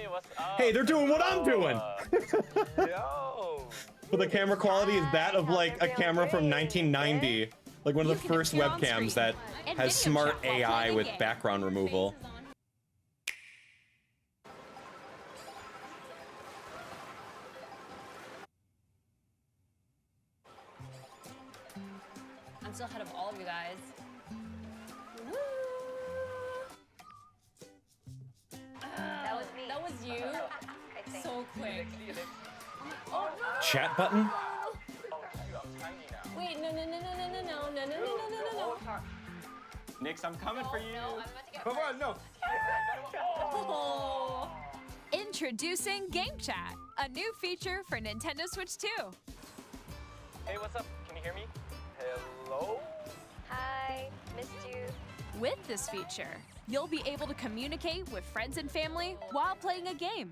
Hey, what's up? Hey, they're doing what I'm doing. Yo. But the camera quality is that of like a camera from 1990, like one of the first webcams that has smart AI with background removal. I'm still ahead of all of you guys. Woo! That was me. That was you. I think. So quick. Oh, Chat button? Wait, no. Nix, I'm coming for you. no, I'm about to get Come on, no. Oh. Introducing Game Chat, a new feature for Nintendo Switch 2. Hey, what's up? Can you hear me? Hello? Hi, missed you. With this feature, you'll be able to communicate with friends and family while playing a game.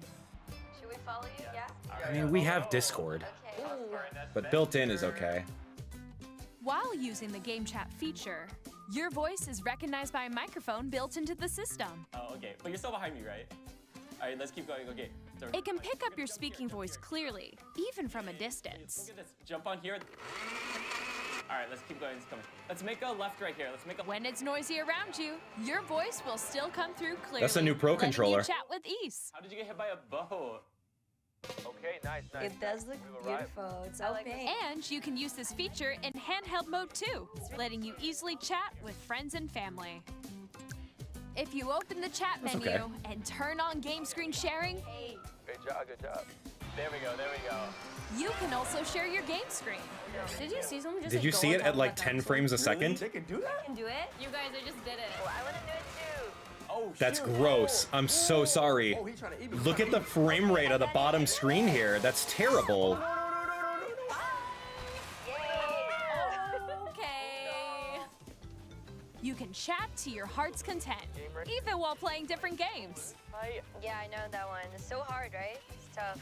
Should we follow you? Yeah? I mean, we have Discord, Okay. but built-in is okay. While using the Game Chat feature, your voice is recognized by a microphone built into the system. Oh, okay. But you're still behind me, right? All right, let's keep going. Okay. So, It can pick up your speaking voice clearly, even from a distance. Look at this. Jump on here. All right, let's keep going. It's coming. Let's make a left right here. Let's make a. When it's noisy around you, your voice will still come through clearly. That's a new Pro letting controller. You chat with ease. How did you get hit by a boat? Okay, nice. It does look beautiful. It's I like opaque. And you can use this feature in handheld mode too, letting you easily chat with friends and family. If you open the chat That's menu okay. and turn on game screen sharing, Hey. Good job, good job. There we go, there we go. you can also share your game screen. Did you see someone just Did like, you go see and it talk at like about 10 that? frames a second? They can do that? Can do it? You guys, I just did it. Oh, I want to do it too. Oh, That's shoot. gross. I'm so sorry. Oh, he's trying to eat me. Look at the frame rate of the bottom screen here. That's terrible. Okay. You can chat to your heart's content, even while playing different games. Yeah, I know that one. It's so hard, right? It's tough.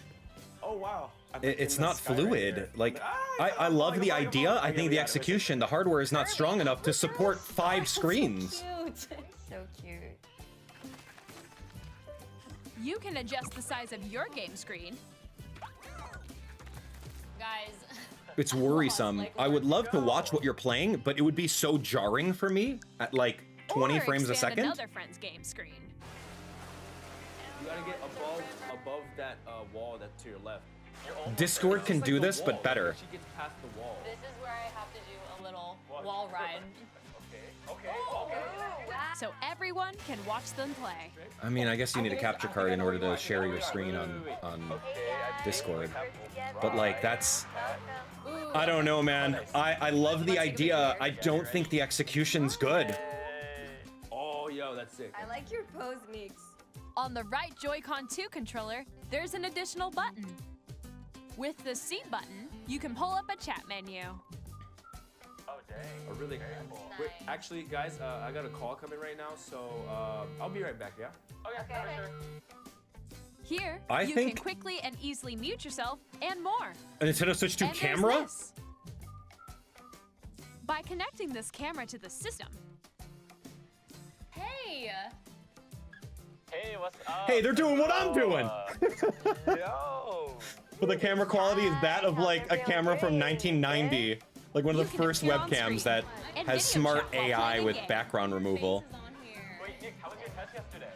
Oh, wow. It's not fluid. Like, I love the idea. I think the execution, the hardware is not strong enough to support 5 screens. Cute. So cute. You can adjust the size of your game screen. Guys. It's worrisome. I would love to watch what you're playing, but it would be so jarring for me at like 20 or frames a expand second. another friend's game screen. You gotta get above that wall that's to your left. Discord can do this, but better. She gets past the wall. This is where I have to do a little wall ride. Okay. So everyone can watch them play. I mean, I guess you need a capture card in order to share your screen on Discord. But like, that's... I don't know, man. I love the idea. I don't think the execution's good. Oh, yo, that's sick. I like your pose mix. On the right Joy-Con 2 controller, there's an additional button. With the seat button, you can pull up a chat menu. Oh, dang. Oh, really? Wait, actually, guys, I got a call coming right now, so I'll be right back, yeah? Okay, sure. Here, I you think- can quickly and easily mute yourself and more. A Nintendo Switch 2 And there's camera? this. By connecting this camera to the system, Hey. Hey, what's up? Hey, they're doing what I'm doing. Yo. But the camera quality is that of like a camera from 1990, like one of the You can first appear on webcams screen that and has video smart chat while AI playing a with game. background removal. Faces on here. Wait, Nick, how was your test yesterday?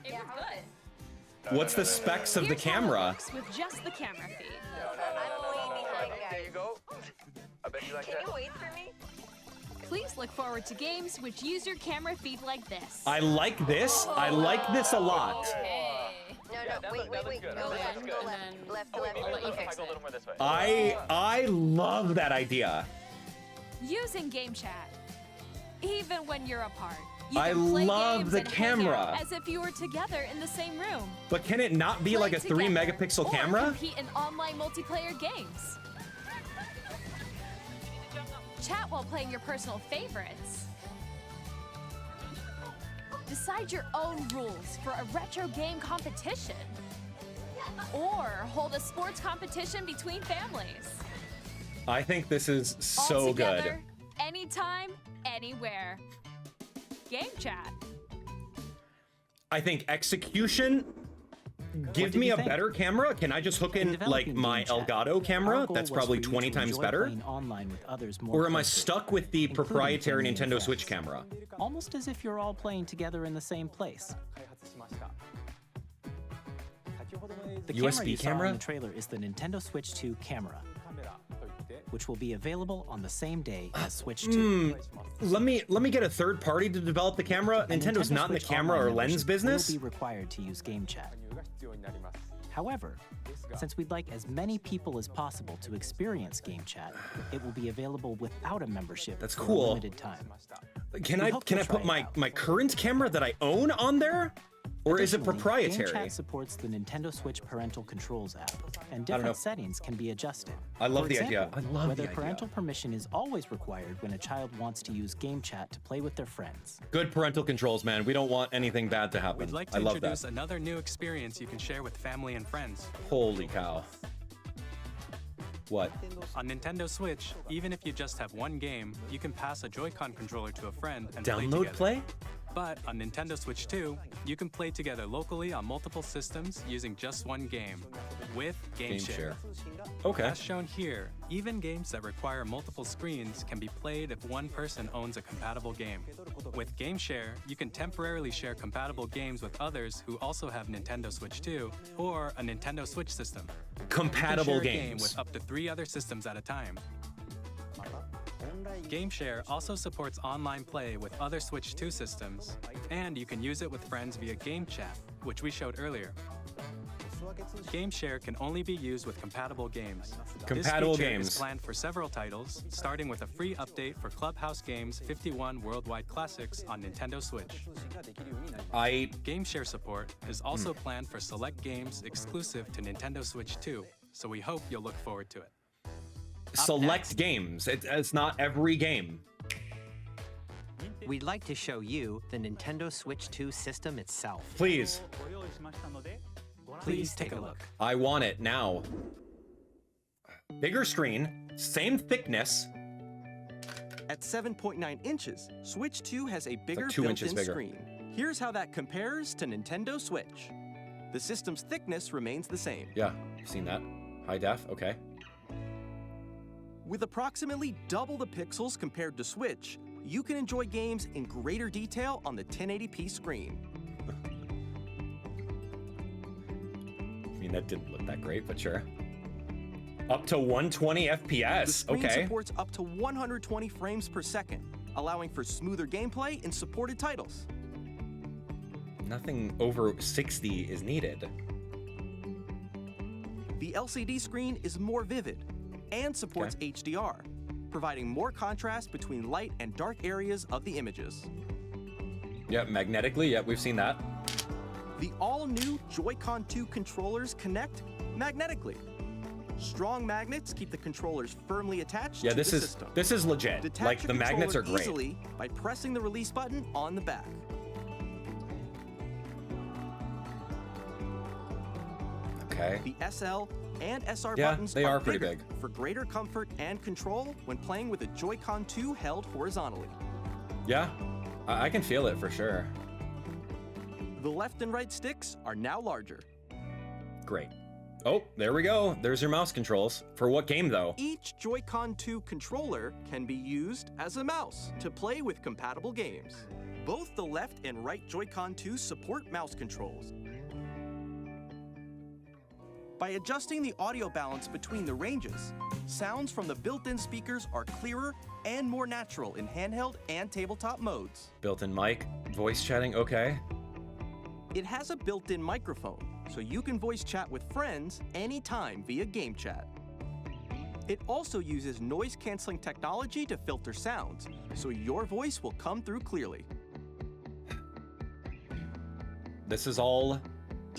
It was good. What's the specs of the here's how it camera? works with just the camera feed. I'm way behind, There guys. you go. I bet you like Can that. you wait for me? Please look forward to games which use your camera feed like this. I like this. I like this a lot. Hey. No, Yeah, that wait. looks Go good. left, That looks go good. left. And then- Left, Oh, wait, left. maybe let you if I fix go a it. little more this way. I love that idea. Using Game Chat, even when you're apart. You I can play love games the and hang camera. out as if you were together in the same room. But can it not be like a Play 3 together, megapixel or camera? compete in online multiplayer games. Chat while playing your personal favorites. Decide your own rules for a retro game competition. Or hold a sports competition between families. I think this is All so good. together, anytime, anywhere. Game Chat. I think execution give me a better camera? Can I just hook in like my Elgato camera? That's probably 20 times better. Or am I stuck with the proprietary Nintendo Switch camera? Almost as if you're all playing together in the same place. The USB camera? On the trailer is the Nintendo Switch 2 camera, which will be available on the same day as Switch 2. Let me get a third party to develop the camera. Nintendo's not in the camera or lens business. Will be required to use Game Chat. However, since we'd like as many people as possible to experience Game Chat, it will be available without a membership. That's for cool. a limited time. Can I put my current camera that I own on there? Or is it proprietary? Game Chat supports the Nintendo Switch Parental Controls app, and different settings can be adjusted. I love the idea. I love the idea. Whether parental permission is always required when a child wants to use Game Chat to play with their friends. Good parental controls, man. We don't want anything bad to happen. We'd like to introduce another new experience you can share with family and friends. Holy cow. What? On Nintendo Switch, even if you just have one game, you can pass a Joy-Con controller to a friend and download play? But on Nintendo Switch 2, you can play together locally on multiple systems using just one game, with Game Share. Okay. As shown here, even games that require multiple screens can be played if one person owns a compatible game. With Game Share, you can temporarily share compatible games with others who also have Nintendo Switch 2 or a Nintendo Switch system. Compatible you can share a games. game with up to 3 other systems at a time. Game Share also supports online play with other Switch 2 systems, and you can use it with friends via Game Chat, which we showed earlier. Game Share can only be used with compatible games. Compatible this feature games. is planned for several titles, starting with a free update for Clubhouse Games 51 Worldwide Classics on Nintendo Switch. Game Share support is also planned for select games exclusive to Nintendo Switch 2, so we hope you'll look forward to it. Select games. It's not every game. We'd like to show you the Nintendo Switch 2 system itself. Please. Please take a look. I want it now. Bigger screen, same thickness. At 7.9 inches, Switch 2 has a bigger like 2 inches built-in bigger. screen. Here's how that compares to Nintendo Switch. The system's thickness remains the same. Yeah, I've seen that. High def, okay. With approximately double the pixels compared to Switch, you can enjoy games in greater detail on the 1080p screen. I mean, that didn't look that great, but sure. Up to 120 FPS, The screen okay. supports up to 120 frames per second, allowing for smoother gameplay in supported titles. Nothing over 60 is needed. The LCD screen is more vivid and supports HDR, providing more contrast between light and dark areas of the images. Yep, magnetically, yep, we've seen that. The all-new Joy-Con 2 controllers connect magnetically. Strong magnets keep the controllers firmly attached Yeah, to this the is system. this is legit. Detach Like your the magnets are controller great. easily by pressing the release button on the back. Okay. The SL and SR Yeah, buttons they are pretty bigger big. for greater comfort and control when playing with a Joy-Con 2 held horizontally. Yeah, I can feel it for sure. The left and right sticks are now larger. Great. Oh, there we go. There's your mouse controls. For what game though? Each Joy-Con 2 controller can be used as a mouse to play with compatible games. Both the left and right Joy-Con 2 support mouse controls. By adjusting the audio balance between the ranges, sounds from the built-in speakers are clearer and more natural in handheld and tabletop modes. Built-in mic, voice chatting, okay. It has a built-in microphone, so you can voice chat with friends anytime via Game Chat. It also uses noise-canceling technology to filter sounds, so your voice will come through clearly. This is all...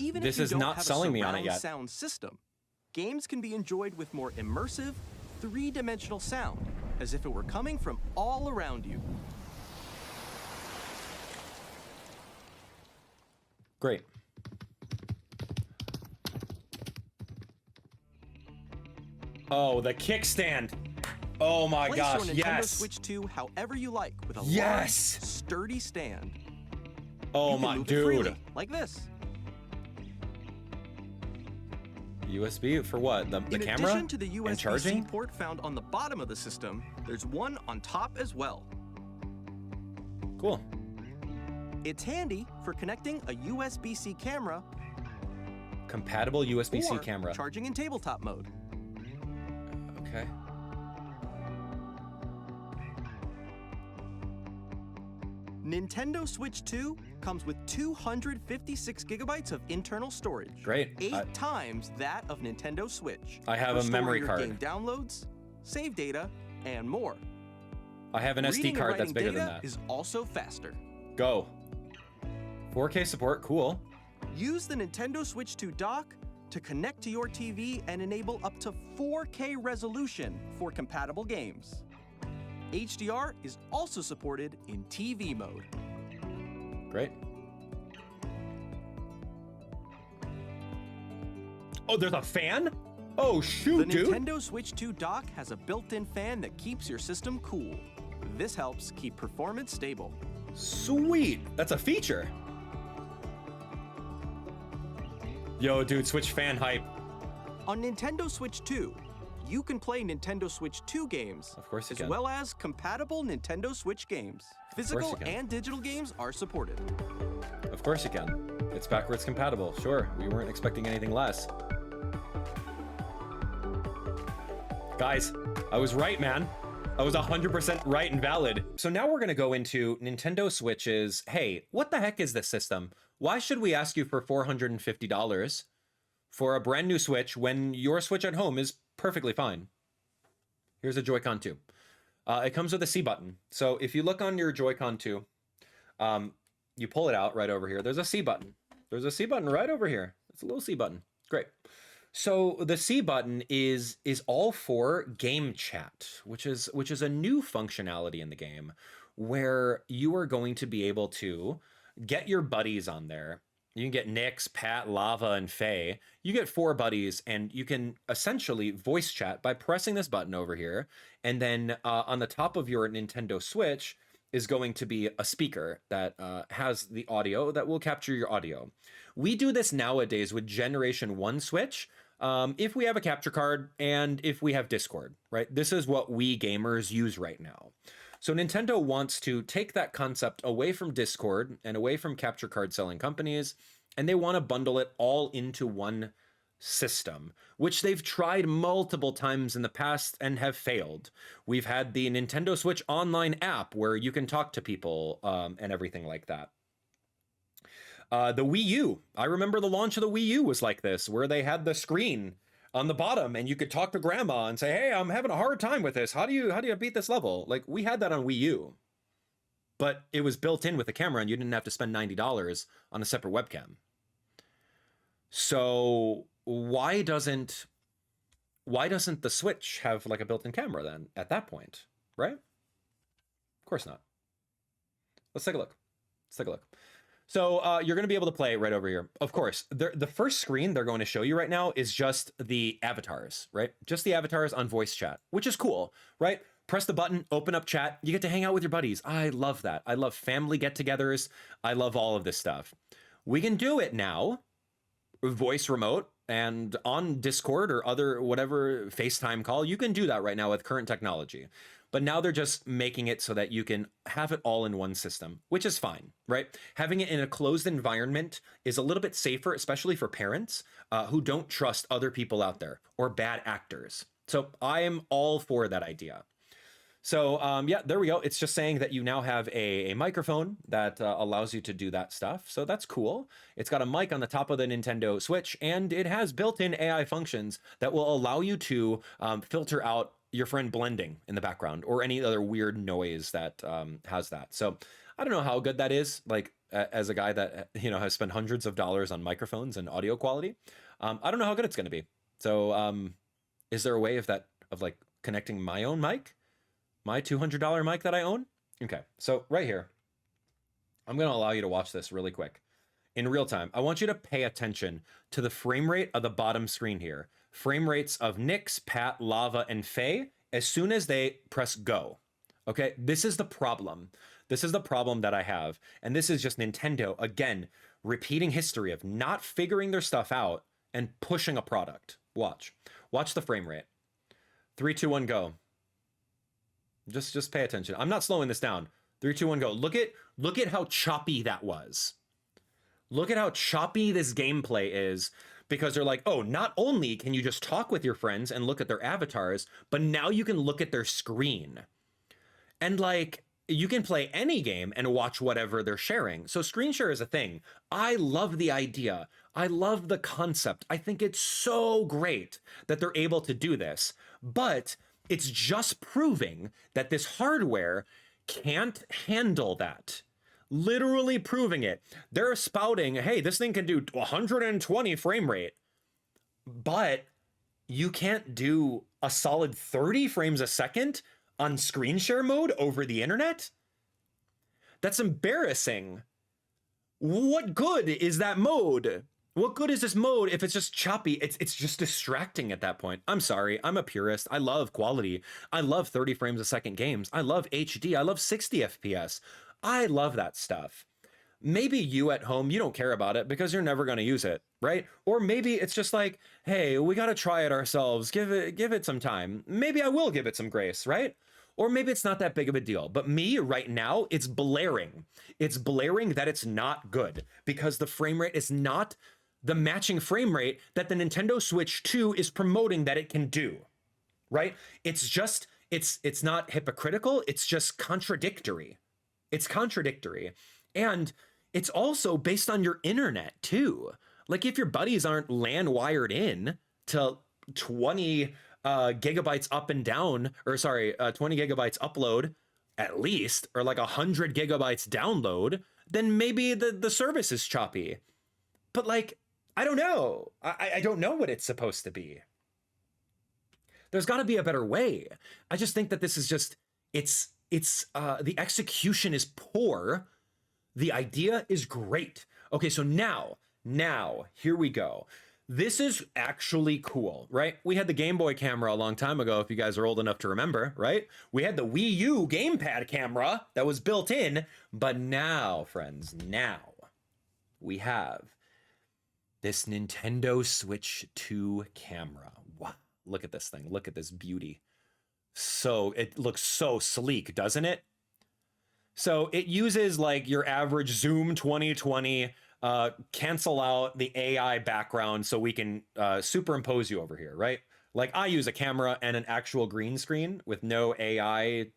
Even this if you is don't not have selling a me on it surround yet. sound system, games can be enjoyed with more immersive, three-dimensional sound, as if it were coming from all around you. Great. Oh, the kickstand. Oh my Place gosh, your Nintendo yes. Switch 2 however you like with a Yes. large, sturdy stand. Oh You can my move it freely, dude. like this. USB for what? The In camera? addition to the and USB-C charging? port found on the bottom of the system, there's one on top as well. Cool. It's handy for connecting a USB-C camera Compatible USB-C or camera. charging in tabletop mode. Okay. Nintendo Switch 2 comes with 256 gigabytes of internal storage. Great. 8 times that of Nintendo Switch. I have for a memory storing your card. game downloads, save data, and more. I have an SD Reading and card that's writing bigger than data that. is also faster. Go. 4K support, cool. Use the Nintendo Switch 2 dock to connect to your TV and enable up to 4K resolution for compatible games. HDR is also supported in TV mode. Great. Oh, there's a fan? Oh, shoot, The dude. Nintendo Switch 2 dock has a built-in fan that keeps your system cool. This helps keep performance stable. Sweet. That's a feature. Yo, dude, Switch fan hype. On Nintendo Switch 2, you can play Nintendo Switch 2 games, Of course you as can. well as compatible Nintendo Switch games. Physical you can. and digital games are supported. Of course you can. It's backwards compatible. Sure, we weren't expecting anything less. Guys, I was right, man. I was 100% right and valid. So now we're gonna go into Nintendo Switch's, hey, what the heck is this system? Why should we ask you for $450 for a brand new Switch when your Switch at home is perfectly fine? Here's a Joy-Con 2. It comes with a C button. So if you look on your Joy-Con 2, you pull it out right over here. There's a C button. There's a C button right over here. It's a little C button. Great. So the C button is all for game chat, which is a new functionality in the game where you are going to be able to get your buddies on there. You can get Nix, Pat, Lava, and Faye. You get 4 buddies, and you can essentially voice chat by pressing this button over here. And then on the top of your Nintendo Switch is going to be a speaker that has the audio that will capture your audio. We do this nowadays with Generation 1 Switch. If we have a capture card and if we have Discord, right? This is what we gamers use right now. So Nintendo wants to take that concept away from Discord and away from capture card selling companies, and they want to bundle it all into one system, which they've tried multiple times in the past and have failed. We've had the Nintendo Switch Online app where you can talk to people and everything like that. The Wii U, I remember the launch of the Wii U was like this, where they had the screen on the bottom and you could talk to grandma and say, hey, I'm having a hard time with this. How do you beat this level? Like, we had that on Wii U, but it was built in with the camera and you didn't have to spend $90 on a separate webcam. So why doesn't the Switch have like a built-in camera then at that point, right? Of course not. Let's take a look. So you're going to be able to play right over here. Of course, the first screen they're going to show you right now is just the avatars, right? Just the avatars on voice chat, which is cool, right? Press the button, open up chat. You get to hang out with your buddies. I love that. I love family get-togethers. I love all of this stuff. We can do it now, voice remote, and on Discord or other whatever FaceTime call. You can do that right now with current technology. But now they're just making it so that you can have it all in one system, which is fine, right? Having it in a closed environment is a little bit safer, especially for parents who don't trust other people out there or bad actors. So I am all for that idea. So yeah, there we go. It's just saying that you now have a microphone that allows you to do that stuff. So that's cool. It's got a mic on the top of the Nintendo Switch, and it has built-in AI functions that will allow you to filter out your friend blending in the background or any other weird noise that has that. So I don't know how good that is, like as a guy that, you know, has spent hundreds of dollars on microphones and audio quality. I don't know how good it's going to be. So is there a way of like connecting my own mic, my $200 mic that I own? Okay, so right here, I'm going to allow you to watch this really quick in real time. I want you to pay attention to the frame rate of the bottom screen here. Frame rates of Nix, Pat, Lava, and Faye as soon as they press go. Okay, this is the problem. This is the problem that I have. And this is just Nintendo, again, repeating history of not figuring their stuff out and pushing a product. Watch the frame rate. 3, 2, 1, go. Just pay attention. I'm not slowing this down. 3, 2, 1, go. Look at how choppy that was. Look at how choppy this gameplay is, because they're like, oh, not only can you just talk with your friends and look at their avatars, but now you can look at their screen. And like, you can play any game and watch whatever they're sharing. So screen share is a thing. I love the idea. I love the concept. I think it's so great that they're able to do this, but it's just proving that this hardware can't handle that. Literally proving it. They're spouting, hey, this thing can do 120 frame rate, but you can't do a solid 30 frames a second on screen share mode over the internet? That's embarrassing. What good is that mode? What good is this mode if it's just choppy? It's just distracting at that point. I'm sorry, I'm a purist. I love quality. I love 30 frames a second games. I love HD. I love 60 FPS. I love that stuff. Maybe you at home, you don't care about it because you're never going to use it, right? Or maybe it's just like, hey, we got to try it ourselves. Give it some time. Maybe I will give it some grace, right? Or maybe it's not that big of a deal. But me right now, it's blaring. It's blaring that it's not good because the frame rate is not the matching frame rate that the Nintendo Switch 2 is promoting that it can do, right? It's just, it's not hypocritical. It's just contradictory. It's contradictory. And it's also based on your internet too. Like if your buddies aren't LAN wired in to 20 gigabytes up and down, or sorry, 20 gigabytes upload at least, or like 100 gigabytes download, then maybe the service is choppy. But like, I don't know. I don't know what it's supposed to be. There's got to be a better way. I just think that this is just, it's the execution is poor. The idea is great. Okay, so now, here we go. This is actually cool, right? We had the Game Boy camera a long time ago, if you guys are old enough to remember, right? We had the Wii U gamepad camera that was built in, but now, friends, now we have this Nintendo Switch 2 camera. Wow, look at this thing. Look at this beauty. So it looks so sleek, doesn't it? So it uses like your average Zoom 2020, cancel out the AI background so we can superimpose you over here, right? Like I use a camera and an actual green screen with no AI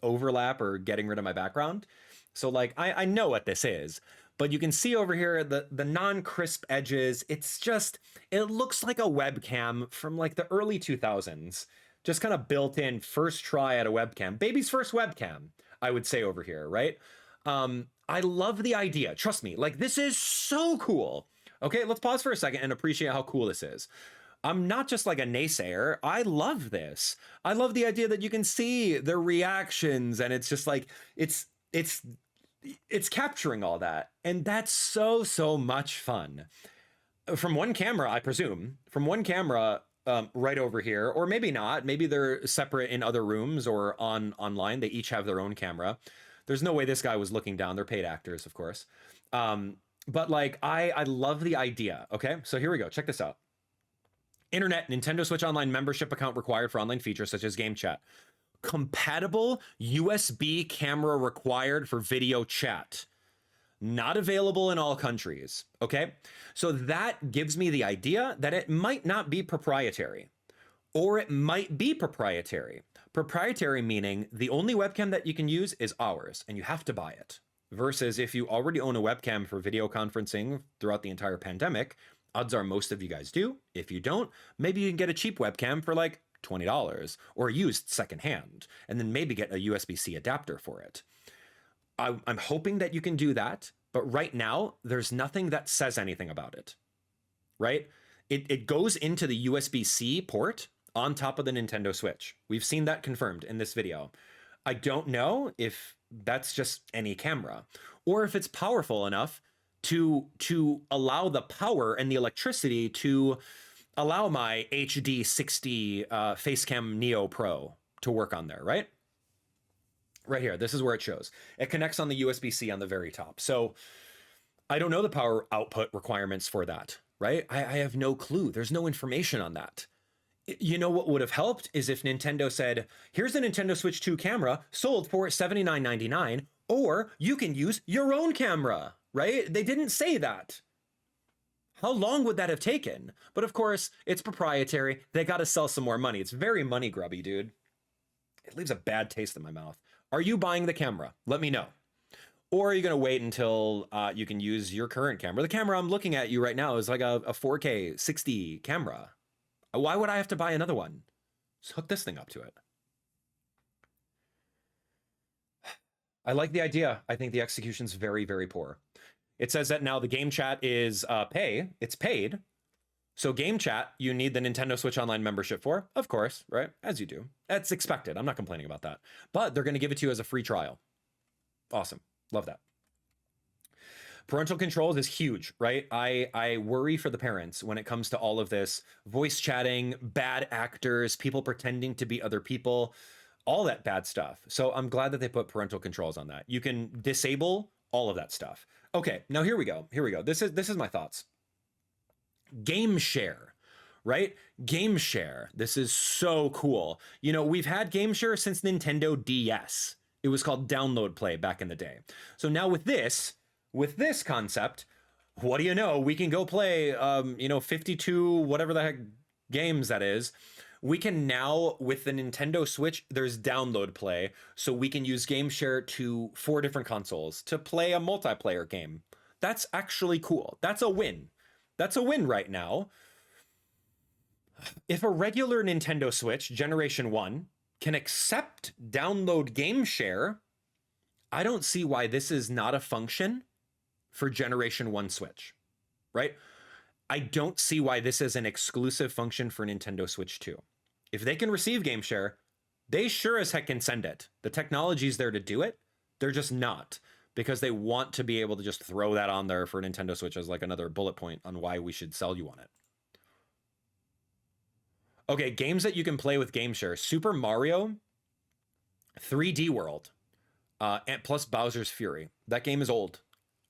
overlap or getting rid of my background. So like I know what this is, but you can see over here the non-crisp edges. It's just, it looks like a webcam from like the early 2000s. Just kind of built in first try at a webcam. Baby's first webcam, I would say over here, right? I love the idea. Trust me, like this is so cool. Okay, let's pause for a second and appreciate how cool this is. I'm not just like a naysayer. I love this. I love the idea that you can see their reactions and it's just like, it's capturing all that. And that's so much fun. From one camera, I presume, from one camera, right over here, or maybe not. Maybe they're separate in other rooms or online. They each have their own camera. There's no way this guy was looking down. They're paid actors, of course. But like, I love the idea. Okay, so here we go. Check this out. Internet, Nintendo Switch Online membership account required for online features such as game chat. Compatible USB camera required for video chat. Not available in all countries, okay? So that gives me the idea that it might not be proprietary, or it might be proprietary. Proprietary meaning the only webcam that you can use is ours, and you have to buy it. Versus if you already own a webcam for video conferencing throughout the entire pandemic, odds are most of you guys do. If you don't, maybe you can get a cheap webcam for like $20, or used secondhand, and then maybe get a USB-C adapter for it. I'm hoping that you can do that, but right now, there's nothing that says anything about it, right? It goes into the USB-C port on top of the Nintendo Switch. We've seen that confirmed in this video. I don't know if that's just any camera, or if it's powerful enough to allow the power and the electricity to allow my HD 60 Facecam Neo Pro to work on there, right? Right here, this is where it shows. It connects on the USB-C on the very top. So I don't know the power output requirements for that, right? I have no clue. There's no information on that. You know what would have helped is if Nintendo said, here's the Nintendo Switch 2 camera sold for $79.99, or you can use your own camera, right? They didn't say that. How long would that have taken? But of course, it's proprietary. They got to sell some more money. It's very money grubby, dude. It leaves a bad taste in my mouth. Are you buying the camera? Let me know. Or are you going to wait until you can use your current camera? The camera I'm looking at you right now is like a 4K 60 camera. Why would I have to buy another one? Just hook this thing up to it. I like the idea. I think the execution's very, very poor. It says that now the game chat is it's paid. So game chat, you need the Nintendo Switch Online membership for, of course, right? As you do. That's expected. I'm not complaining about that. But they're going to give it to you as a free trial. Awesome. Love that. Parental controls is huge, right? I worry for the parents when it comes to all of this voice chatting, bad actors, people pretending to be other people, all that bad stuff. So I'm glad that they put parental controls on that. You can disable all of that stuff. Okay, now here we go. Here we go. This is my thoughts. Game share, right? Game share. This is so cool. You know, we've had game share since Nintendo DS. It was called download play back in the day. So now with this concept, what do you know? We can go play, 52, whatever the heck games that is. We can now, with the Nintendo Switch, there's download play. So we can use game share to 4 different consoles to play a multiplayer game. That's actually cool. That's a win. That's a win right now. If a regular Nintendo Switch, Generation 1, can accept download game share, I don't see why this is not a function for Generation 1 Switch, right? I don't see why this is an exclusive function for Nintendo Switch 2. If they can receive game share, they sure as heck can send it. The technology's there to do it. They're just not, because they want to be able to just throw that on there for Nintendo Switch as like another bullet point on why we should sell you on it. Okay, games that you can play with game share. Super Mario 3D World, and plus Bowser's Fury. That game is old.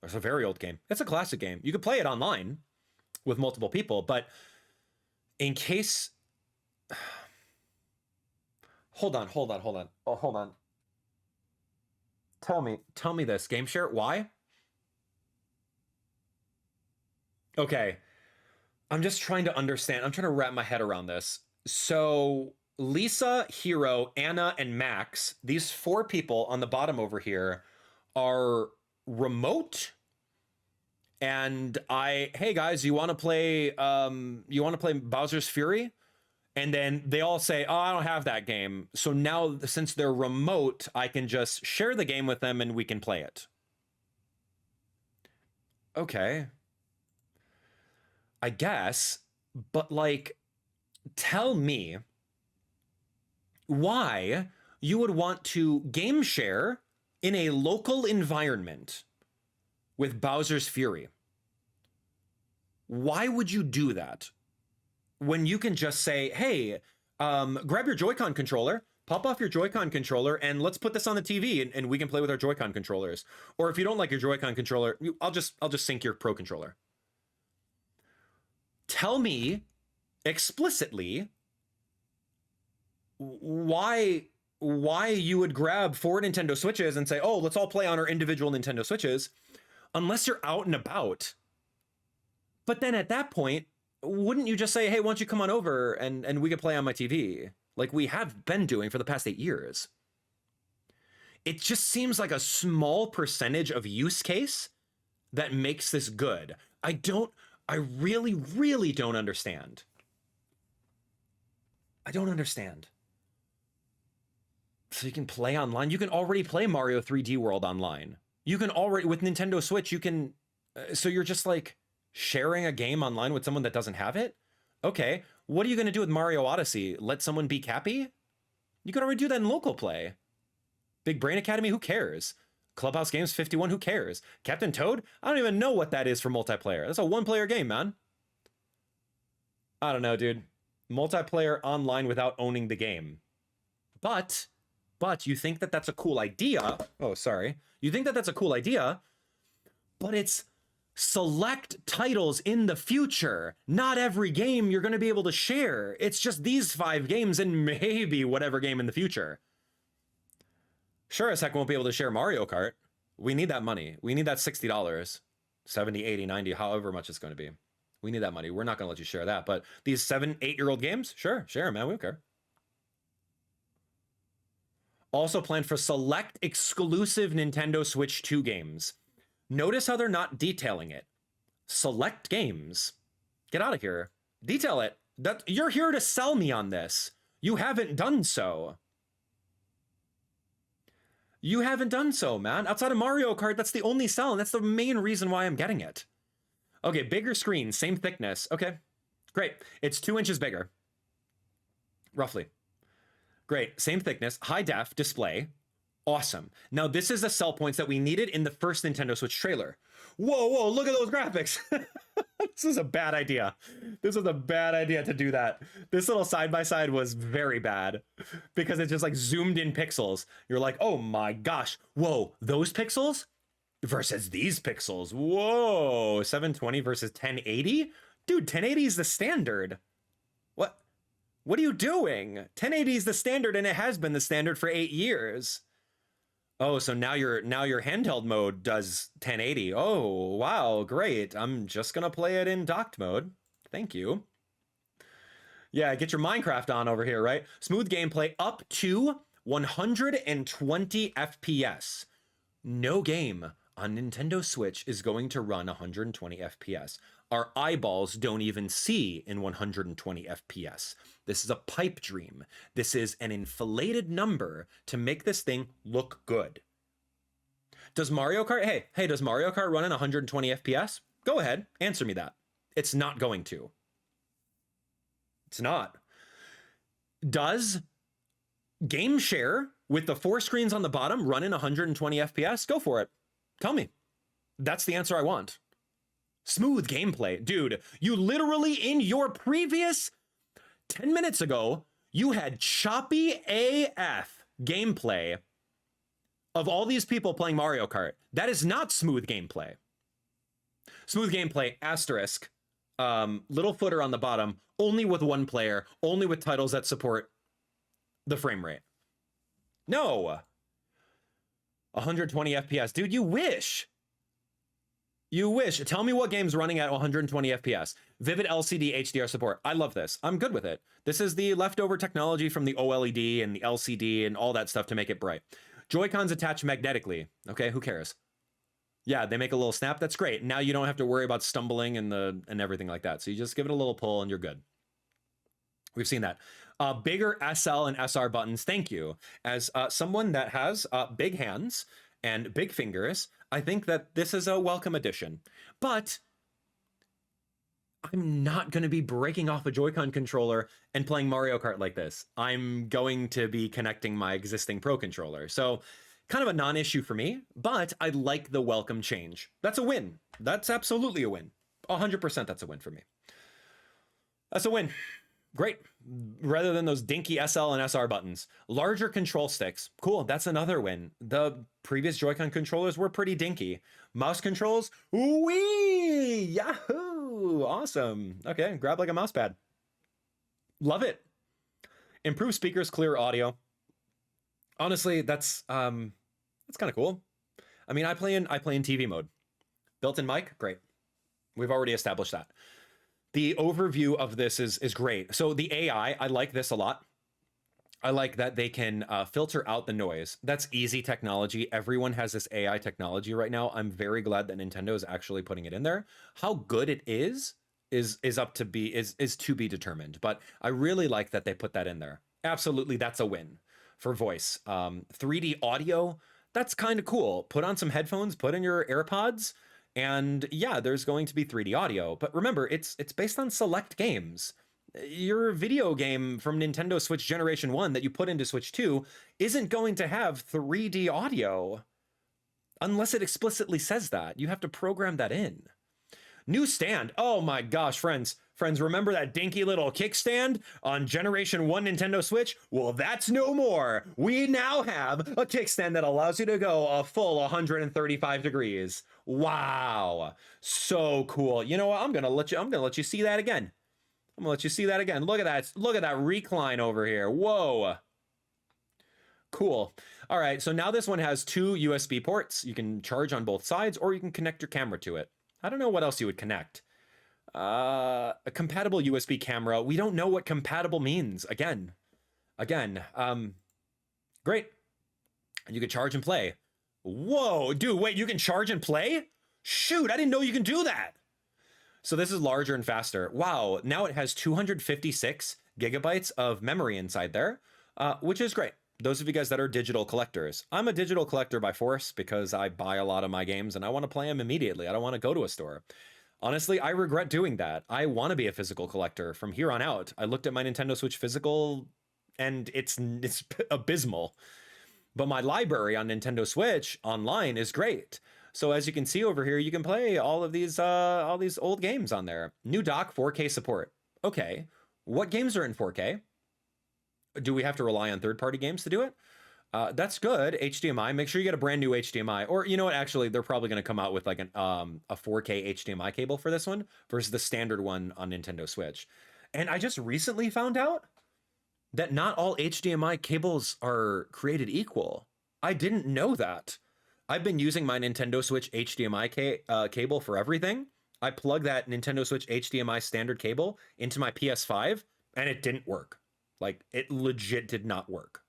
It's a very old game. It's a classic game. You could play it online with multiple people, but in case... Hold on. Oh, hold on. Tell me this. Game share, why? Okay. I'm just trying to understand. I'm trying to wrap my head around this. So Lisa, Hero, Anna, and Max, these 4 people on the bottom over here are remote. And hey guys, you want to play Bowser's Fury? And then they all say, oh, I don't have that game. So now, since they're remote, I can just share the game with them and we can play it. Okay. I guess, but like, tell me why you would want to game share in a local environment with Bowser's Fury. Why would you do that when you can just say, hey, grab your Joy-Con controller, pop off your Joy-Con controller, and let's put this on the TV and we can play with our Joy-Con controllers. Or if you don't like your Joy-Con controller, I'll just sync your Pro controller. Tell me explicitly why you would grab 4 Nintendo Switches and say, oh, let's all play on our individual Nintendo Switches, unless you're out and about. But then at that point, wouldn't you just say, hey, why don't you come on over and we could play on my TV, like we have been doing for the past 8 years? It just seems like a small percentage of use case that makes this good. I really, really don't understand. I don't understand. So you can play online. You can already play Mario 3D World online. You can already, with Nintendo Switch, you can, so you're just like sharing a game online with someone that doesn't have it? Okay, what are you going to do with Mario Odyssey? Let someone be Cappy? You could already do that in local play. Big Brain Academy, who cares? Clubhouse Games 51, who cares? Captain Toad? I don't even know what that is for multiplayer. That's a 1-player game, man. I don't know, dude. Multiplayer online without owning the game. But you think that that's a cool idea. Oh, sorry. You think that that's a cool idea, but it's select titles in the future. Not every game you're going to be able to share. It's just these 5 games and maybe whatever game in the future. Sure as heck won't be able to share Mario Kart. We need that money. We need that $60, 70, 80, 90, however much it's going to be. We need that money. We're not going to let you share that. But these 7, 8-year-old games, sure, share them, man. We don't care. Also planned for select exclusive Nintendo Switch 2 games. Notice how they're not detailing it. Select games. Get out of here. Detail it. You're here to sell me on this. You haven't done so. You haven't done so, man. Outside of Mario Kart, that's the only sell, and that's the main reason why I'm getting it. Okay, bigger screen, same thickness. Okay, great. It's 2 inches bigger. Roughly. Great, same thickness, high def display. Awesome. Now this is the sell points that we needed in the first Nintendo Switch trailer. Whoa, look at those graphics. This is a bad idea. This was a bad idea to do that. This little side-by-side was very bad because it just like zoomed in pixels. You're like, oh my gosh, whoa, those pixels versus these pixels. Whoa, 720 versus 1080? Dude, 1080 is the standard. What are you doing? 1080 is the standard and it has been the standard for 8 years. Oh, so now your handheld mode does 1080. Oh, wow, great. I'm just gonna play it in docked mode. Thank you. Yeah, get your Minecraft on over here, right? Smooth gameplay up to 120 FPS. No game on Nintendo Switch is going to run 120 FPS. Our eyeballs don't even see in 120 FPS. This is a pipe dream. This is an inflated number to make this thing look good. Does Mario Kart, hey, does Mario Kart run in 120 FPS? Go ahead, answer me that. It's not going to. It's not. Does Game Share with the 4 screens on the bottom run in 120 FPS? Go for it. Tell me. That's the answer I want. Smooth gameplay. Dude, you literally in your previous 10 minutes ago, you had choppy AF gameplay of all these people playing Mario Kart. That is not smooth gameplay. Smooth gameplay, asterisk, little footer on the bottom, only with 1 player, only with titles that support the frame rate. No. 120 FPS. Dude, you wish. You wish. Tell me what game's running at 120 FPS. Vivid LCD HDR support. I love this. I'm good with it. This is the leftover technology from the OLED and the LCD and all that stuff to make it bright. Joy-Cons attach magnetically. Okay, who cares? Yeah, they make a little snap. That's great. Now you don't have to worry about stumbling and everything like that. So you just give it a little pull and you're good. We've seen that. Bigger SL and SR buttons. Thank you. As someone that has big hands and big fingers, I think that this is a welcome addition. But I'm not going to be breaking off a Joy-Con controller and playing Mario Kart like this. I'm going to be connecting my existing Pro controller. So kind of a non-issue for me, but I like the welcome change. That's a win. That's absolutely a win. 100% that's a win for me. That's a win. Great. Rather than those dinky SL and SR buttons. Larger control sticks. Cool. That's another win. The previous Joy-Con controllers were pretty dinky. Mouse controls. Wee! Yahoo! Awesome. Okay. Grab like a mouse pad. Love it. Improved speakers, clear audio. Honestly, that's kind of cool. I mean, I play in TV mode. Built-in mic, great. We've already established that. The overview of this is great. So the AI, I like this a lot. I like that they can filter out the noise. That's easy technology. Everyone has this AI technology right now. I'm very glad that Nintendo is actually putting it in there. How good it is to be determined. But I really like that they put that in there. Absolutely, that's a win for voice. 3D audio, that's kind of cool. Put on some headphones, put in your AirPods, and yeah, there's going to be 3D audio. But remember, it's based on select games. Your video game from Nintendo Switch Generation 1 that you put into Switch 2 isn't going to have 3D audio unless it explicitly says that. You have to program that in. New stand. Oh my gosh, friends. Friends, remember that dinky little kickstand on Generation 1 Nintendo Switch? Well, that's no more. We now have a kickstand that allows you to go a full 135 degrees. Wow. So cool. You know what? I'm gonna let you see that again. I'm gonna let you see that again. Look at that. Look at that recline over here. Whoa. Cool. All right, so now this one has 2 USB ports. You can charge on both sides, or you can connect your camera to it. I don't know what else you would connect. A compatible USB camera. We don't know what compatible means. Again. Great. You can charge and play. Whoa, dude, wait, you can charge and play? Shoot, I didn't know you can do that. So this is larger and faster. Wow, now it has 256 gigabytes of memory inside there, which is great. Those of you guys that are digital collectors. I'm a digital collector by force because I buy a lot of my games and I want to play them immediately. I don't want to go to a store. Honestly, I regret doing that. I want to be a physical collector from here on out. I looked at my Nintendo Switch physical and it's abysmal. But my library on Nintendo Switch online is great. So as you can see over here, you can play all these old games on there. New dock, 4K support. Okay, what games are in 4K? Do we have to rely on third-party games to do it? That's good. HDMI. Make sure you get a brand new HDMI. Or you know what? Actually, they're probably going to come out with like a 4K HDMI cable for this one versus the standard one on Nintendo Switch. And I just recently found out that not all HDMI cables are created equal. I didn't know that. I've been using my Nintendo Switch HDMI cable for everything. I plug that Nintendo Switch HDMI standard cable into my PS5 and it didn't work. Like, it legit did not work.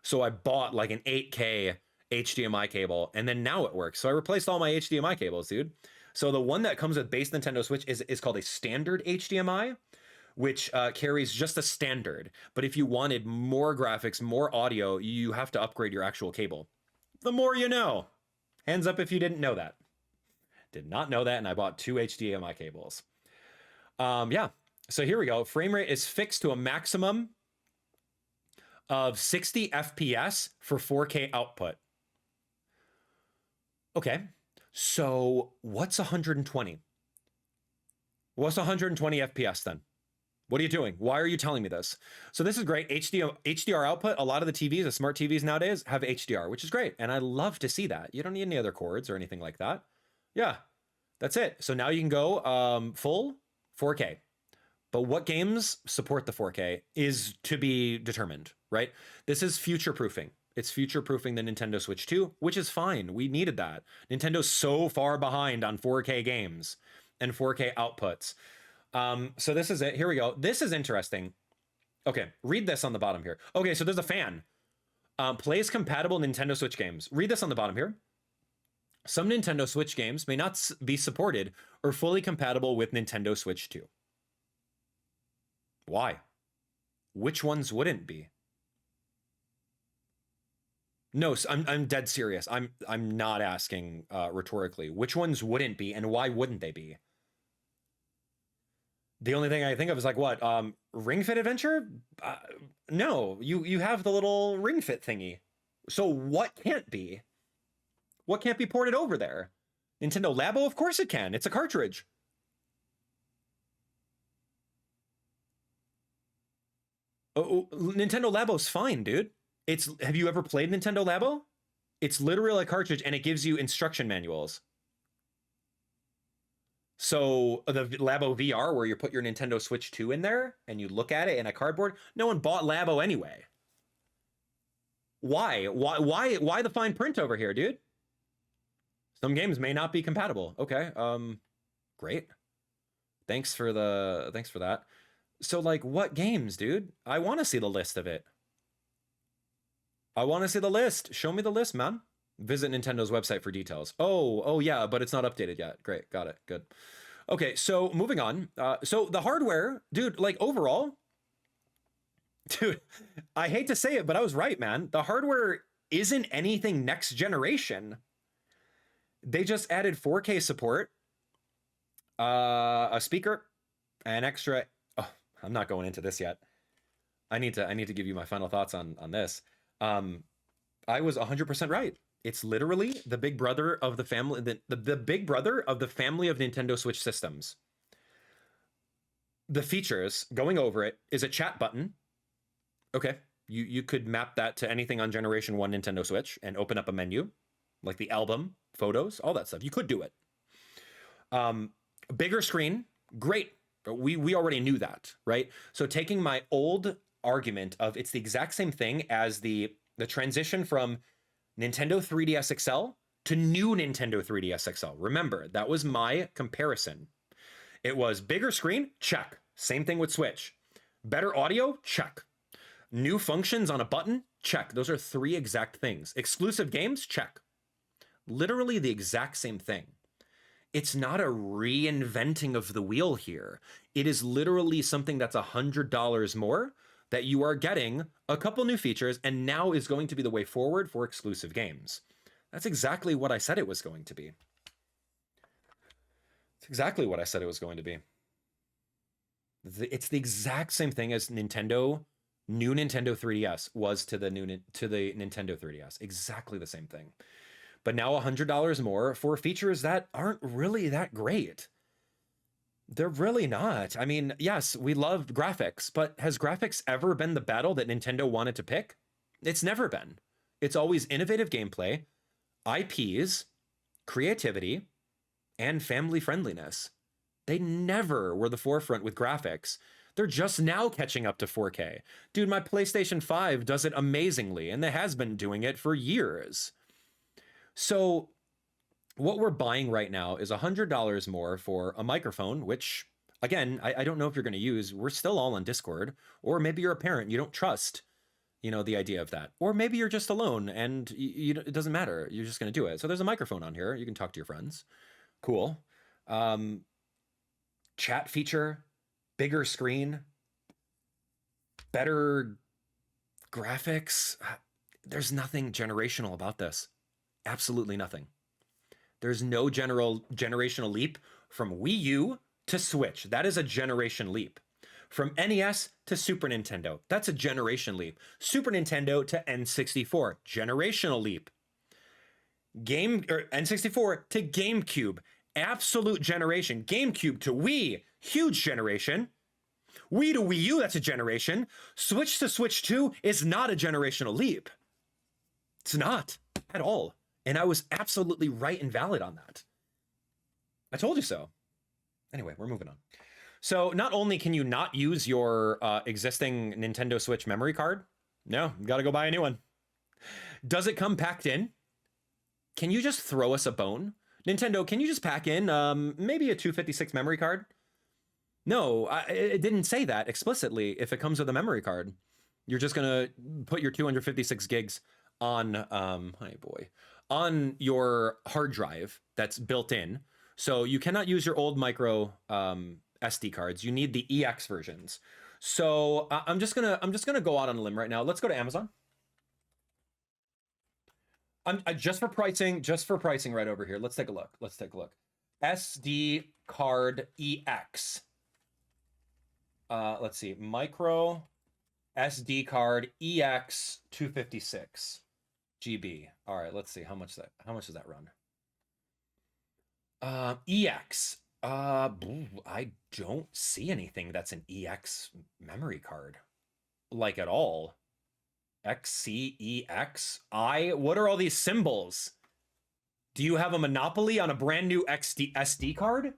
So I bought like an 8K HDMI cable and then now it works. So I replaced all my HDMI cables, dude. So the one that comes with base Nintendo Switch is called a standard HDMI, which carries just a standard. But if you wanted more graphics, more audio, you have to upgrade your actual cable. The more you know. Hands up if you didn't know that. Did not know that, and I bought 2 HDMI cables. Yeah, so here we go. Frame rate is fixed to a maximum of 60 FPS for 4K output. Okay, so what's 120? What's 120 FPS then? What are you doing? Why are you telling me this? So this is great. HDR output. A lot of the TVs, the smart TVs nowadays have HDR, which is great. And I love to see that. You don't need any other cords or anything like that. Yeah, that's it. So now you can go full 4K. But what games support the 4K is to be determined, right? This is future-proofing. It's future-proofing the Nintendo Switch 2, which is fine. We needed that. Nintendo's so far behind on 4K games and 4K outputs. So this is it. Here we go. This is interesting. Okay, read this on the bottom here. Okay, so there's a fan. Plays compatible Nintendo Switch games. Read this on the bottom here. Some Nintendo Switch games may not be supported or fully compatible with Nintendo Switch 2. Why? Which ones wouldn't be? No, I'm dead serious. I'm not asking rhetorically. Which ones wouldn't be, and why wouldn't they be? The only thing I think of is like what? Ring Fit Adventure? No, you have the little Ring Fit thingy. So what can't be? What can't be ported over there? Nintendo Labo? Of course it can. It's a cartridge. Oh, Nintendo Labo's fine, dude. Have you ever played Nintendo Labo? It's literally a cartridge and it gives you instruction manuals. So the Labo VR, where you put your Nintendo Switch 2 in there and you look at it in a cardboard, no one bought Labo anyway. Why the fine print over here, dude? Some games may not be compatible. Okay, great. Thanks for that. So like, what games, dude? I want to see the list of it. I want to see the list. Show me the list, man. Visit Nintendo's website for details. Oh yeah, but it's not updated yet. Great, got it, good. Okay, so moving on. So the hardware, dude, like overall, dude, I hate to say it, but I was right, man. The hardware isn't anything next generation. They just added 4K support, a speaker, an extra. Oh, I'm not going into this yet. I need to give you my final thoughts on this. I was 100% right. It's literally the big brother of the family, the big brother of the family of Nintendo Switch systems. The features, going over it, is a chat button. Okay, you could map that to anything on Generation 1 Nintendo Switch and open up a menu, like the album, photos, all that stuff. You could do it. Bigger screen, great. We already knew that, right? So taking my old argument of it's the exact same thing as the transition from Nintendo 3DS XL to new Nintendo 3DS XL. Remember, that was my comparison. It was bigger screen, check. Same thing with Switch. Better audio, check. New functions on a button, check. Those are 3 exact things. Exclusive games, check. Literally the exact same thing. It's not a reinventing of the wheel here. It is literally something that's $100 more that you are getting a couple new features and now is going to be the way forward for exclusive games. That's exactly what I said it was going to be. It's exactly what I said it was going to be. It's the exact same thing as new Nintendo 3DS was to the Nintendo 3DS. Exactly the same thing. But now $100 more for features that aren't really that great. They're really not. I mean, yes, we love graphics, but has graphics ever been the battle that Nintendo wanted to pick? It's never been. It's always innovative gameplay, IPs, creativity, and family friendliness. They never were the forefront with graphics. They're just now catching up to 4K. Dude, my PlayStation 5 does it amazingly, and it has been doing it for years. So what we're buying right now is $100 more for a microphone, which, again, I don't know if you're going to use. We're still all on Discord. Or maybe you're a parent. You don't trust, the idea of that. Or maybe you're just alone and it doesn't matter. You're just going to do it. So there's a microphone on here. You can talk to your friends. Cool. Chat feature, bigger screen, better graphics. There's nothing generational about this. Absolutely nothing. There's no generational leap from Wii U to Switch. That is a generation leap. From NES to Super Nintendo, that's a generation leap. Super Nintendo to N64, generational leap. N64 to GameCube, absolute generation. GameCube to Wii, huge generation. Wii to Wii U, that's a generation. Switch to Switch 2 is not a generational leap. It's not at all. And I was absolutely right and valid on that. I told you so. Anyway, we're moving on. So not only can you not use your existing Nintendo Switch memory card, no, you gotta go buy a new one. Does it come packed in? Can you just throw us a bone? Nintendo, can you just pack in maybe a 256 memory card? No, it didn't say that explicitly. If it comes with a memory card, you're just gonna put your 256 gigs on, on your hard drive that's built in. So you cannot use your old micro SD cards. You need the EX versions. So I'm just gonna go out on a limb right now. Let's go to Amazon. Just for pricing right over here. Let's take a look. SD card EX. Let's see, micro SD card EX 256 GB. All right, let's see how much does that run? EX. I don't see anything that's an EX memory card, like at all. XCEX. What are all these symbols? Do you have a monopoly on a brand new SD card?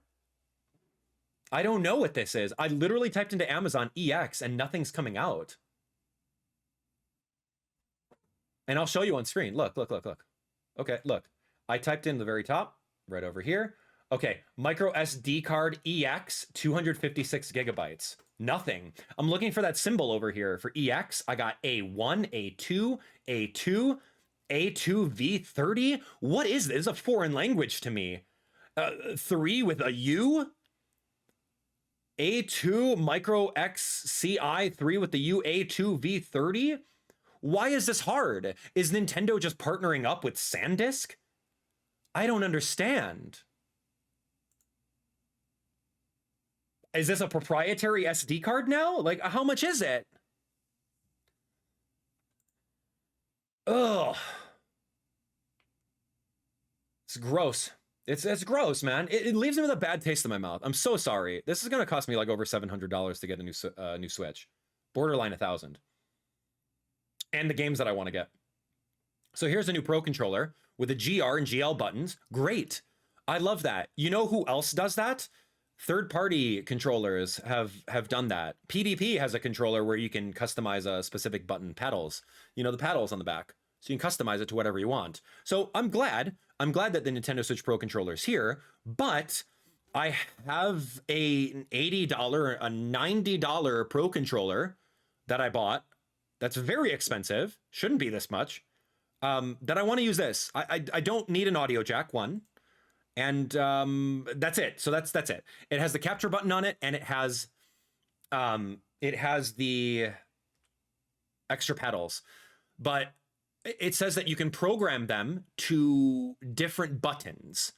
I don't know what this is. I literally typed into Amazon EX and nothing's coming out. And I'll show you on screen. Look. Okay, look. I typed in the very top, right over here. Okay, micro SD card EX, 256 gigabytes. Nothing. I'm looking for that symbol over here for EX. I got A1, A2, A2, A2V30. What is this? It's a foreign language to me. 3 with a U. A2 micro XCI 3 with the U. A2V30. Why is this hard? Is Nintendo just partnering up with SanDisk? I don't understand. Is this a proprietary SD card now? Like, how much is it? Ugh. It's gross. It's gross, man. It leaves me with a bad taste in my mouth. I'm so sorry. This is gonna cost me like over $700 to get a new Switch, borderline 1,000, and the games that I want to get. So here's a new Pro controller with the GR and GL buttons. Great. I love that. You know who else does that? Third-party controllers have done that. PvP has a controller where you can customize a specific button paddles. You know, the paddles on the back. So you can customize it to whatever you want. So I'm glad that the Nintendo Switch Pro controller is here, but I have an $80, a $90 Pro controller that I bought. That's very expensive. Shouldn't be this much. That I want to use this. I don't need an audio jack, one. And that's it. So that's it. It has the capture button on it, and it has the extra pedals. But it says that you can program them to different buttons.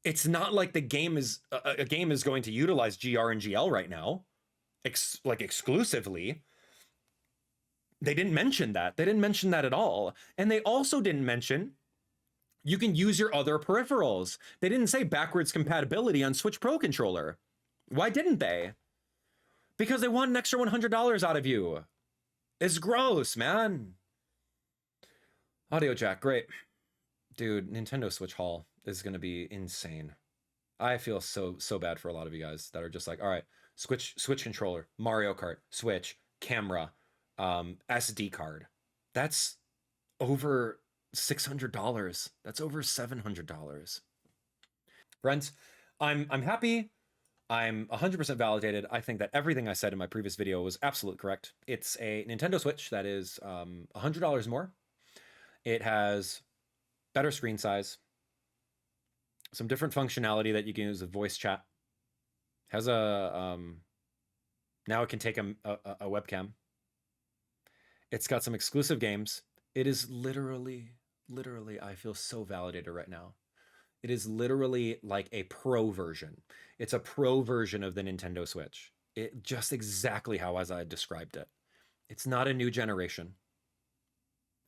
It's not like the game is a game is going to utilize GR and GL right now, like exclusively. They didn't mention that. They didn't mention that at all. And they also didn't mention you can use your other peripherals. They didn't say backwards compatibility on Switch Pro controller. Why didn't they? Because they want an extra $100 out of you. It's gross, man. Audio jack, great. Dude, Nintendo Switch haul is going to be insane. I feel so bad for a lot of you guys that are just like, all right, Switch controller, Mario Kart, Switch, camera, SD card. That's over $600. That's over $700. Friends, I'm happy. I'm 100% validated. I think that everything I said in my previous video was absolutely correct. It's a Nintendo Switch that is $100 more. It has better screen size, some different functionality that you can use with voice chat. Has a now it can take a webcam. It's got some exclusive games. It is literally, I feel so validated right now. It is literally like a pro version. It's a pro version of the Nintendo Switch. It just exactly how as I described it. It's not a new generation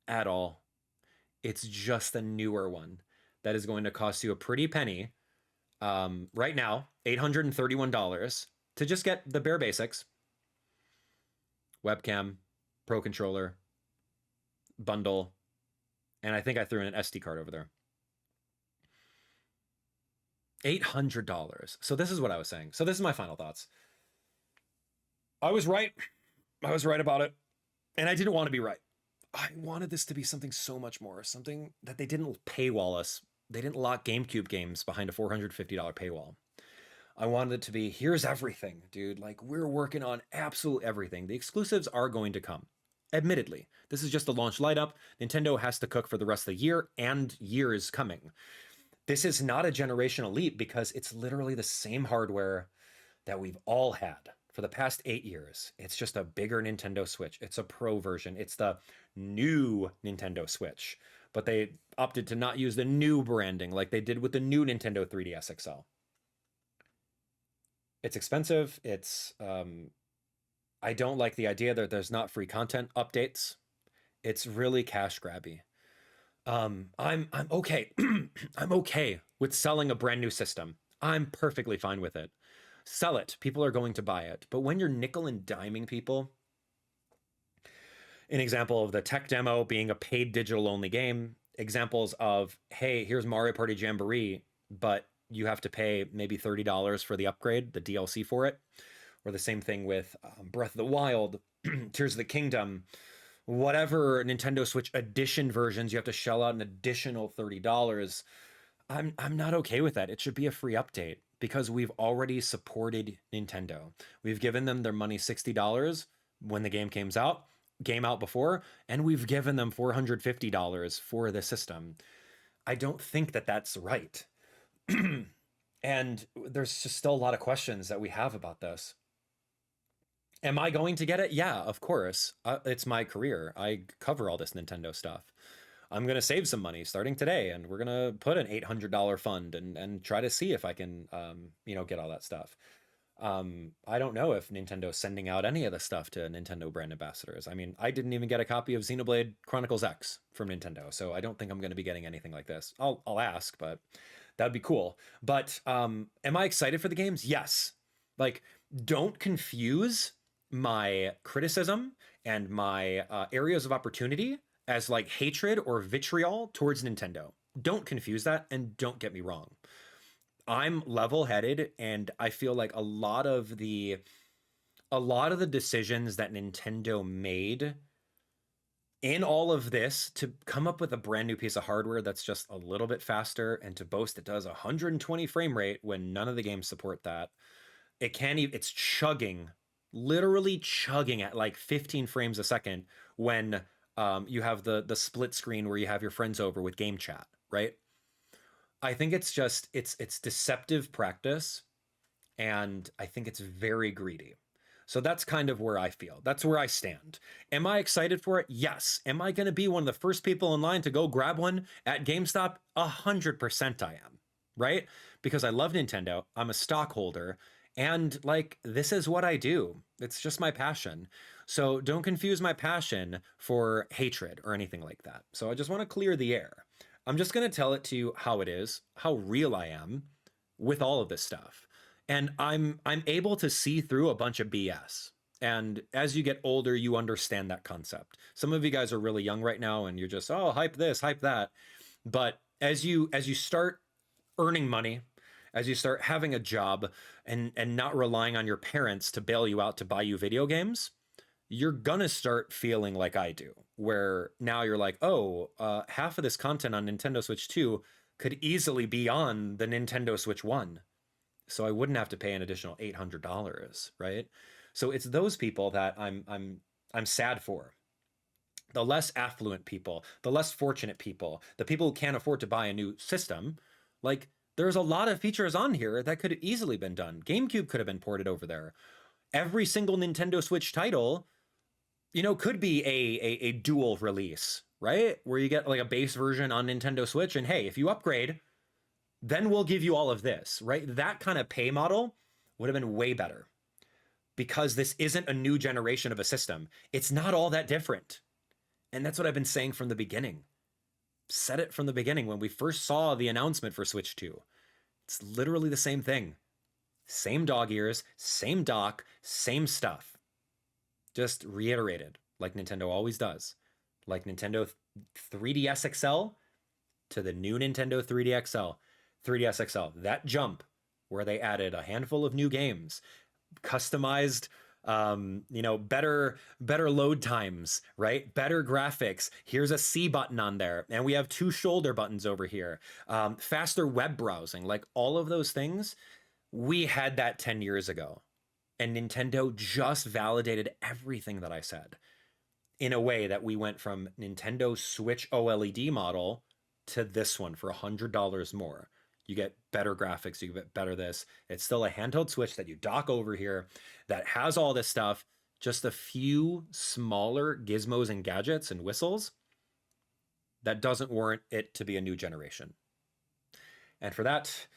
at all. It's just a newer one that is going to cost you a pretty penny. Right now, $831 to just get the bare basics. Webcam, Pro controller, bundle, and I think I threw in an SD card over there. $800. So this is what I was saying. So this is my final thoughts. I was right. I was right about it. And I didn't want to be right. I wanted this to be something so much more. Something that they didn't paywall us. They didn't lock GameCube games behind a $450 paywall. I wanted it to be, here's everything, dude. Like, we're working on absolute everything. The exclusives are going to come. Admittedly, this is just a launch light up. Nintendo has to cook for the rest of the year and years coming. This is not a generational leap because it's literally the same hardware that we've all had for the past 8 years. It's just a bigger Nintendo Switch. It's a Pro version. It's the new Nintendo Switch, but they opted to not use the new branding like they did with the new Nintendo 3DS XL. It's expensive. It's, I don't like the idea that there's not free content updates. It's really cash grabby. I'm okay. I'm okay with selling a brand new system. I'm perfectly fine with it. Sell it. People are going to buy it. But when you're nickel and diming people, an example of the tech demo being a paid digital only game, examples of, hey, here's Mario Party Jamboree, but you have to pay maybe $30 for the upgrade, the DLC for it. Or the same thing with Breath of the Wild, Tears of the Kingdom, whatever Nintendo Switch edition versions, you have to shell out an additional $30. I'm not okay with that. It should be a free update because we've already supported Nintendo. We've given them their money $60 when the game came out before, and we've given them $450 for the system. I don't think that that's right. And there's just still a lot of questions that we have about this. Am I going to get it? Yeah, of course. It's my career. I cover all this Nintendo stuff. I'm going to save some money starting today, and we're going to put an $800 fund and try to see if I can, get all that stuff. I don't know if Nintendo's sending out any of the stuff to Nintendo brand ambassadors. I mean, I didn't even get a copy of Xenoblade Chronicles X from Nintendo, so I don't think I'm going to be getting anything like this. I'll ask, but that'd be cool. But am I excited for the games? Yes. Like, don't confuse my criticism and my areas of opportunity as like hatred or vitriol towards Nintendo. Don't confuse that, and don't get me wrong. I'm level-headed, and I feel like a lot of the decisions that Nintendo made in all of this to come up with a brand new piece of hardware that's just a little bit faster and to boast it does 120 frame rate when none of the games support that. It can't even, it's chugging, literally chugging at like 15 frames a second when you have the split screen where you have your friends over with game chat, right? I think it's just, it's deceptive practice, and I think it's very greedy. So that's kind of where I feel. That's where I stand. Am I excited for it? Yes. Am I going to be one of the first people in line to go grab one at GameStop? 100% I am, right? Because I love Nintendo. I'm a stockholder, and like, this is what I do. It's just my passion. So don't confuse my passion for hatred or anything like that. So I just want to clear the air. I'm just going to tell it to you how it is, how real I am with all of this stuff. And I'm able to see through a bunch of BS. And as you get older, you understand that concept. Some of you guys are really young right now and you're just, oh, hype this, hype that. But as you start earning money, as you start having a job and not relying on your parents to bail you out to buy you video games, you're gonna start feeling like I do, where now you're like, oh, half of this content on Nintendo Switch 2 could easily be on the Nintendo Switch 1. So I wouldn't have to pay an additional $800, right? So it's those people that I'm sad for. The less affluent people, the less fortunate people, the people who can't afford to buy a new system, like, there's a lot of features on here that could have easily been done. GameCube could have been ported over there. Every single Nintendo Switch title, you know, could be a dual release, right? Where you get like a base version on Nintendo Switch, and hey, if you upgrade, then we'll give you all of this, right? That kind of pay model would have been way better, because this isn't a new generation of a system. It's not all that different. And that's what I've been saying from the beginning. Said it from the beginning when we first saw the announcement for Switch 2. It's literally the same thing. Same dog ears, same dock, same stuff. Just reiterated, like Nintendo always does. Like Nintendo 3DS XL to the new Nintendo 3DS XL. That jump where they added a handful of new games, customized, you know, better load times, right? Better graphics. Here's a C button on there, and we have 2 shoulder buttons over here. Faster web browsing, like all of those things. We had that 10 years ago. And Nintendo just validated everything that I said in a way that we went from Nintendo Switch OLED model to this one for $100 more. You get better graphics, you get better this. It's still a handheld Switch that you dock over here that has all this stuff, just a few smaller gizmos and gadgets and whistles. That doesn't warrant it to be a new generation. And for that,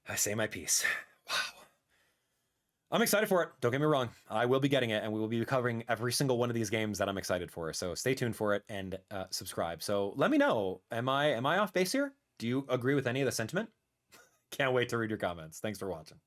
I say my piece. Wow. I'm excited for it. Don't get me wrong. I will be getting it, and we will be covering every single one of these games that I'm excited for. So stay tuned for it and subscribe. So let me know. Am I off base here? Do you agree with any of the sentiment? Can't wait to read your comments. Thanks for watching.